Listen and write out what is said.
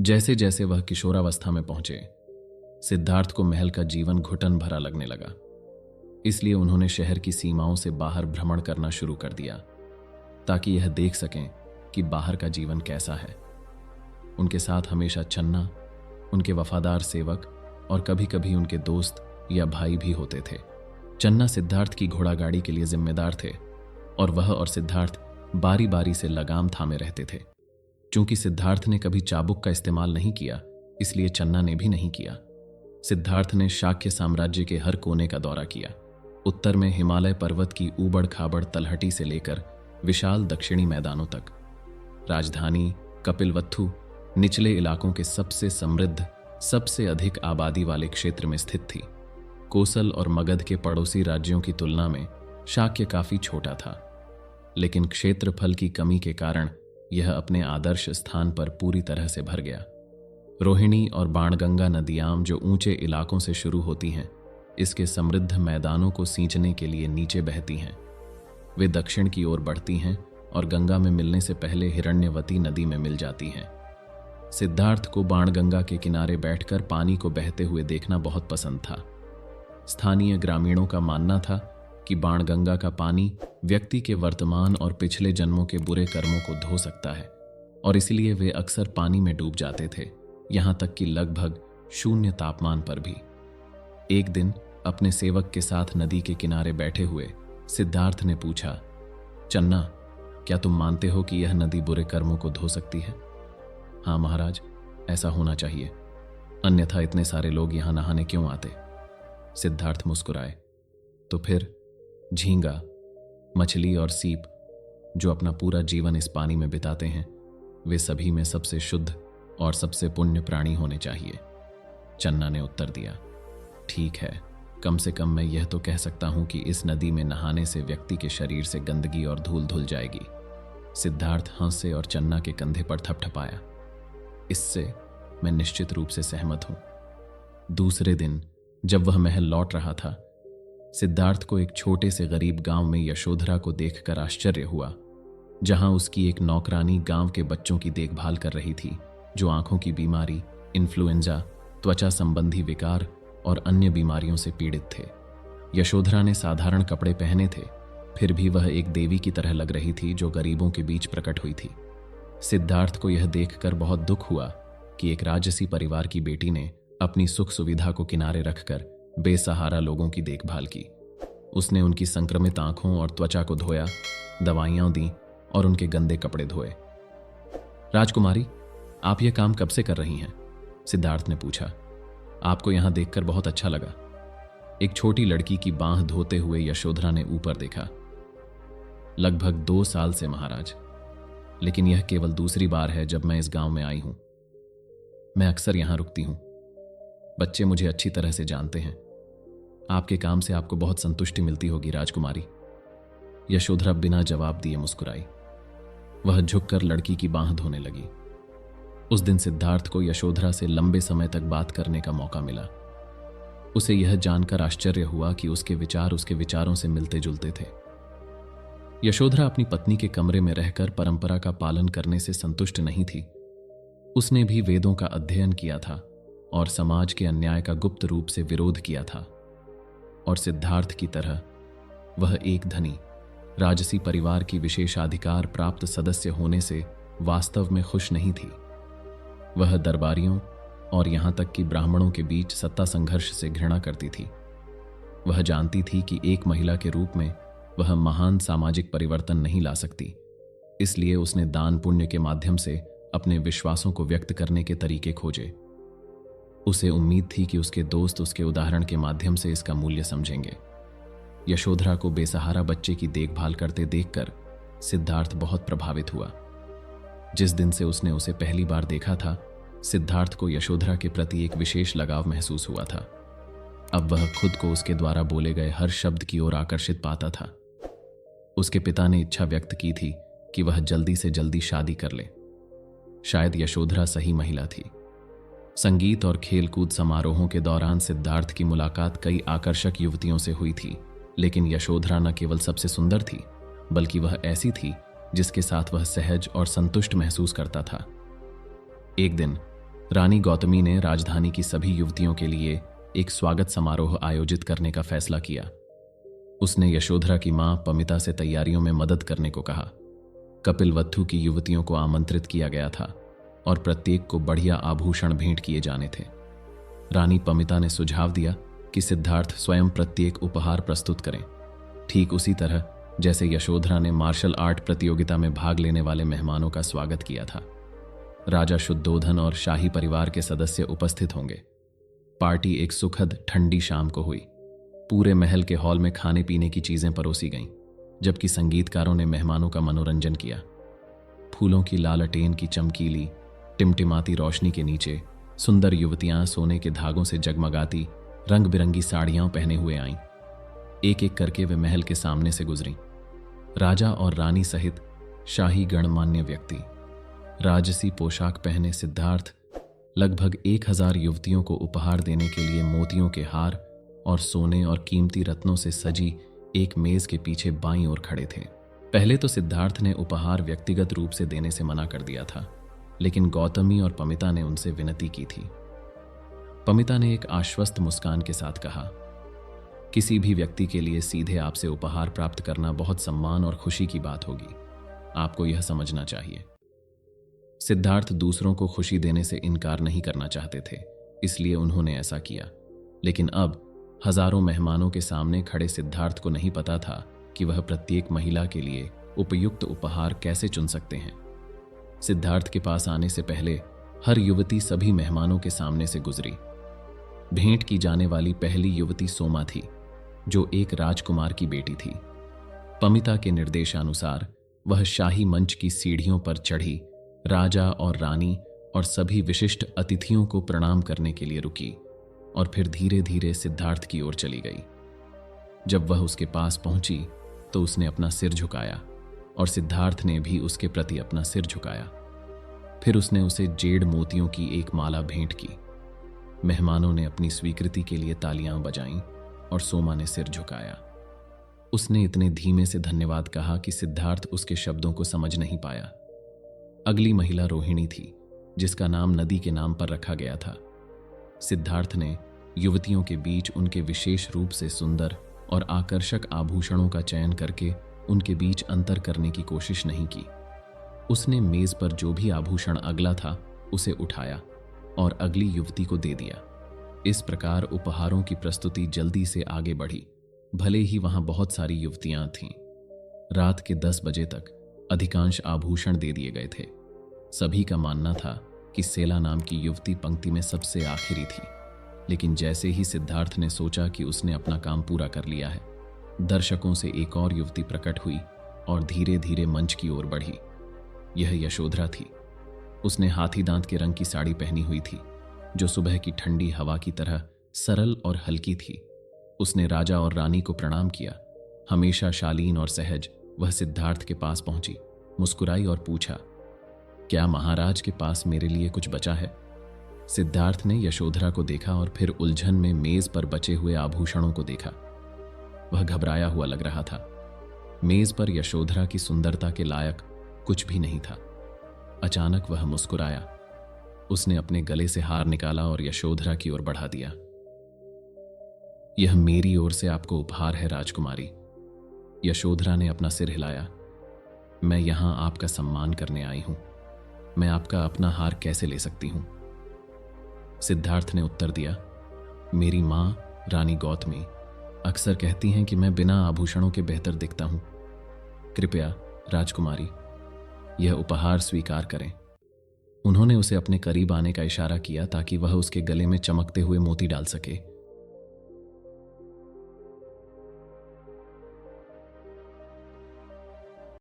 जैसे जैसे वह किशोरावस्था में पहुंचे, सिद्धार्थ को महल का जीवन घुटन भरा लगने लगा। इसलिए उन्होंने शहर की सीमाओं से बाहर भ्रमण करना शुरू कर दिया, ताकि यह देख सकें कि बाहर का जीवन कैसा है। उनके साथ हमेशा चन्ना, उनके वफादार सेवक और कभी कभी उनके दोस्त या भाई भी होते थे। चन्ना सिद्धार्थ की घोड़ागाड़ी के लिए जिम्मेदार थे और वह और सिद्धार्थ बारी बारी से लगाम थामे रहते थे। चूंकि सिद्धार्थ ने कभी चाबुक का इस्तेमाल नहीं किया, इसलिए चन्ना ने भी नहीं किया। सिद्धार्थ ने शाक्य साम्राज्य के हर कोने का दौरा किया, उत्तर में हिमालय पर्वत की ऊबड़ खाबड़ तलहटी से लेकर विशाल दक्षिणी मैदानों तक। राजधानी कपिलवत्थु निचले इलाकों के सबसे समृद्ध, सबसे अधिक आबादी वाले क्षेत्र में स्थित थी। कोसल और मगध के पड़ोसी राज्यों की तुलना में शाक्य काफी छोटा था, लेकिन क्षेत्रफल की कमी के कारण यह अपने आदर्श स्थान पर पूरी तरह से भर गया। रोहिणी और बाणगंगा नदियां जो ऊंचे इलाकों से शुरू होती हैं, इसके समृद्ध मैदानों को सींचने के लिए नीचे बहती हैं। वे दक्षिण की ओर बढ़ती हैं और गंगा में मिलने से पहले हिरण्यवती नदी में मिल जाती हैं। सिद्धार्थ को बाणगंगा के किनारे बैठकर पानी को बहते हुए देखना बहुत पसंद था। स्थानीय ग्रामीणों का मानना था कि बाणगंगा का पानी व्यक्ति के वर्तमान और पिछले जन्मों के बुरे कर्मों को धो सकता है, और इसलिए वे अक्सर पानी में डूब जाते थे, यहां तक कि लगभग 0 तापमान पर भी। एक दिन अपने सेवक के साथ नदी के किनारे बैठे हुए सिद्धार्थ ने पूछा, चन्ना, क्या तुम मानते हो कि यह नदी बुरे कर्मों को धो सकती है? हाँ महाराज, ऐसा होना चाहिए, अन्यथा इतने सारे लोग यहां नहाने क्यों आते? सिद्धार्थ मुस्कुराए। तो फिर झींगा, मछली और सीप जो अपना पूरा जीवन इस पानी में बिताते हैं, वे सभी में सबसे शुद्ध और सबसे पुण्य प्राणी होने चाहिए। चन्ना ने उत्तर दिया, ठीक है, कम से कम मैं यह तो कह सकता हूं कि इस नदी में नहाने से व्यक्ति के शरीर से गंदगी और धूल धुल जाएगी। सिद्धार्थ हंसे और चन्ना के कंधे पर थपथपाया। इससे मैं निश्चित रूप से सहमत हूं। दूसरे दिन जब वह महल लौट रहा था, सिद्धार्थ को एक छोटे से गरीब गांव में यशोधरा को देखकर आश्चर्य हुआ, जहां उसकी एक नौकरानी गांव के बच्चों की देखभाल कर रही थी, जो आंखों की बीमारी, इन्फ्लुएंजा, त्वचा संबंधी विकार और अन्य बीमारियों से पीड़ित थे। यशोधरा ने साधारण कपड़े पहने थे, फिर भी वह एक देवी की तरह लग रही थी जो गरीबों के बीच प्रकट हुई थी। सिद्धार्थ को यह देखकर बहुत दुख हुआ कि एक राजसी परिवार की बेटी ने अपनी सुख सुविधा को किनारे रखकर बेसहारा लोगों की देखभाल की। उसने उनकी संक्रमित आंखों और त्वचा को धोया, दवाइयां दी और उनके गंदे कपड़े धोए। राजकुमारी, आप यह काम कब से कर रही हैं? सिद्धार्थ ने पूछा। आपको यहां देखकर बहुत अच्छा लगा। एक छोटी लड़की की बांह धोते हुए यशोधरा ने ऊपर देखा। लगभग 2 साल से महाराज, लेकिन यह केवल दूसरी बार है जब मैं इस गांव में आई हूं। मैं अक्सर यहां रुकती हूं। बच्चे मुझे अच्छी तरह से जानते हैं। आपके काम से आपको बहुत संतुष्टि मिलती होगी राजकुमारी। यशोधरा बिना जवाब दिए मुस्कुराई। वह झुककर लड़की की बांह धोने लगी। उस दिन सिद्धार्थ को यशोधरा से लंबे समय तक बात करने का मौका मिला। उसे यह जानकर आश्चर्य हुआ कि उसके विचार उसके विचारों से मिलते जुलते थे। यशोधरा अपनी पत्नी के कमरे में रहकर परंपरा का पालन करने से संतुष्ट नहीं थी। उसने भी वेदों का अध्ययन किया था और समाज के अन्याय का गुप्त रूप से विरोध किया था। और सिद्धार्थ की तरह वह एक धनी राजसी परिवार की विशेषाधिकार प्राप्त सदस्य होने से वास्तव में खुश नहीं थी। वह दरबारियों और यहां तक कि ब्राह्मणों के बीच सत्ता संघर्ष से घृणा करती थी। वह जानती थी कि एक महिला के रूप में वह महान सामाजिक परिवर्तन नहीं ला सकती, इसलिए उसने दान पुण्य के माध्यम से अपने विश्वासों को व्यक्त करने के तरीके खोजे। उसे उम्मीद थी कि उसके दोस्त उसके उदाहरण के माध्यम से इसका मूल्य समझेंगे। यशोधरा को बेसहारा बच्चे की देखभाल करते देखकर सिद्धार्थ बहुत प्रभावित हुआ। जिस दिन से उसने उसे पहली बार देखा था, सिद्धार्थ को यशोधरा के प्रति एक विशेष लगाव महसूस हुआ था। अब वह खुद को उसके द्वारा बोले गए हर शब्द की ओर आकर्षित पाता था। उसके पिता ने इच्छा व्यक्त की थी कि वह जल्दी से जल्दी शादी कर ले। शायद यशोधरा सही महिला थी। संगीत और खेलकूद समारोहों के दौरान सिद्धार्थ की मुलाकात कई आकर्षक युवतियों से हुई थी, लेकिन यशोधरा न केवल सबसे सुंदर थी, बल्कि वह ऐसी थी जिसके साथ वह सहज और संतुष्ट महसूस करता था। एक दिन रानी गौतमी ने राजधानी की सभी युवतियों के लिए एक स्वागत समारोह आयोजित करने का फैसला किया। उसने यशोधरा की मां पमिता से तैयारियों में मदद करने को कहा। कपिलवत्थु की युवतियों को आमंत्रित किया गया था और प्रत्येक को बढ़िया आभूषण भेंट किए जाने थे। रानी पमिता ने सुझाव दिया कि सिद्धार्थ स्वयं प्रत्येक उपहार प्रस्तुत करें, ठीक उसी तरह जैसे यशोधरा ने मार्शल आर्ट प्रतियोगिता में भाग लेने वाले मेहमानों का स्वागत किया था। राजा शुद्धोधन और शाही परिवार के सदस्य उपस्थित होंगे। पार्टी एक सुखद ठंडी शाम को हुई। पूरे महल के हॉल में खाने पीने की चीजें परोसी गईं, जबकि संगीतकारों ने मेहमानों का मनोरंजन किया। फूलों की लालटेन की चमकीली टिमटिमाती रोशनी के नीचे सुंदर युवतियां सोने के धागों से जगमगाती रंग बिरंगी साड़ियां पहने हुए आईं। एक एक करके वे महल के सामने से गुजरीं। राजा और रानी सहित शाही गणमान्य व्यक्ति, राजसी पोशाक पहने सिद्धार्थ लगभग 1000 युवतियों को उपहार देने के लिए मोतियों के हार और सोने और कीमती रत्नों से सजी एक मेज के पीछे बाईं ओर खड़े थे। पहले तो सिद्धार्थ ने उपहार व्यक्तिगत रूप से देने से मना कर दिया था, लेकिन गौतमी और पमिता ने उनसे विनती की थी। पमिता ने एक आश्वस्त मुस्कान के साथ कहा, किसी भी व्यक्ति के लिए सीधे आपसे उपहार प्राप्त करना बहुत सम्मान और खुशी की बात होगी। आपको यह समझना चाहिए। सिद्धार्थ दूसरों को खुशी देने से इनकार नहीं करना चाहते थे, इसलिए उन्होंने ऐसा किया। लेकिन अब हजारों मेहमानों के सामने खड़े सिद्धार्थ को नहीं पता था कि वह प्रत्येक महिला के लिए उपयुक्त उपहार कैसे चुन सकते हैं। सिद्धार्थ के पास आने से पहले हर युवती सभी मेहमानों के सामने से गुजरी। भेंट की जाने वाली पहली युवती सोमा थी, जो एक राजकुमार की बेटी थी। पमिता के निर्देशानुसार वह शाही मंच की सीढ़ियों पर चढ़ी राजा और रानी और सभी विशिष्ट अतिथियों को प्रणाम करने के लिए रुकी और फिर धीरे धीरे सिद्धार्थ की ओर चली गई। जब वह उसके पास पहुंची तो उसने अपना सिर झुकाया और सिद्धार्थ ने भी उसके प्रति अपना सिर झुकाया। फिर उसने उसे जेड मोतियों की एक माला भेंट की। मेहमानों ने अपनी स्वीकृति के लिए तालियां बजाईं और सोमा ने सिर झुकाया। उसने इतने धीमे से धन्यवाद कहा कि सिद्धार्थ उसके शब्दों को समझ नहीं पाया। अगली महिला रोहिणी थी, जिसका नाम नदी के नाम पर रखा गया था। सिद्धार्थ ने युवतियों के बीच उनके विशेष रूप से सुंदर और आकर्षक आभूषणों का चयन करके उनके बीच अंतर करने की कोशिश नहीं की। उसने मेज पर जो भी आभूषण अगला था उसे उठाया और अगली युवती को दे दिया। इस प्रकार उपहारों की प्रस्तुति जल्दी से आगे बढ़ी, भले ही वहां बहुत सारी युवतियां थीं। रात के 10 बजे तक अधिकांश आभूषण दे दिए गए थे। सभी का मानना था कि सेला नाम की युवती पंक्ति में सबसे आखिरी थी, लेकिन जैसे ही सिद्धार्थ ने सोचा कि उसने अपना काम पूरा कर लिया है, दर्शकों से एक और युवती प्रकट हुई और धीरे धीरे मंच की ओर बढ़ी। यह यशोधरा थी। उसने हाथी दांत के रंग की साड़ी पहनी हुई थी, जो सुबह की ठंडी हवा की तरह सरल और हल्की थी। उसने राजा और रानी को प्रणाम किया। हमेशा शालीन और सहज वह सिद्धार्थ के पास पहुंची, मुस्कुराई और पूछा, क्या महाराज के पास मेरे लिए कुछ बचा है? सिद्धार्थ ने यशोधरा को देखा और फिर उलझन में मेज पर बचे हुए आभूषणों को देखा। वह घबराया हुआ लग रहा था। मेज पर यशोधरा की सुंदरता के लायक कुछ भी नहीं था। अचानक वह मुस्कुराया। उसने अपने गले से हार निकाला और यशोधरा की ओर बढ़ा दिया। यह मेरी ओर से आपको उपहार है राजकुमारी। यशोधरा ने अपना सिर हिलाया। मैं यहां आपका सम्मान करने आई हूं। मैं आपका अपना हार कैसे ले सकती हूं? सिद्धार्थ ने उत्तर दिया, मेरी मां रानी गौतमी अक्सर कहती हैं कि मैं बिना आभूषणों के बेहतर दिखता हूं। कृपया राजकुमारी, यह उपहार स्वीकार करें। उन्होंने उसे अपने करीब आने का इशारा किया ताकि वह उसके गले में चमकते हुए मोती डाल सके।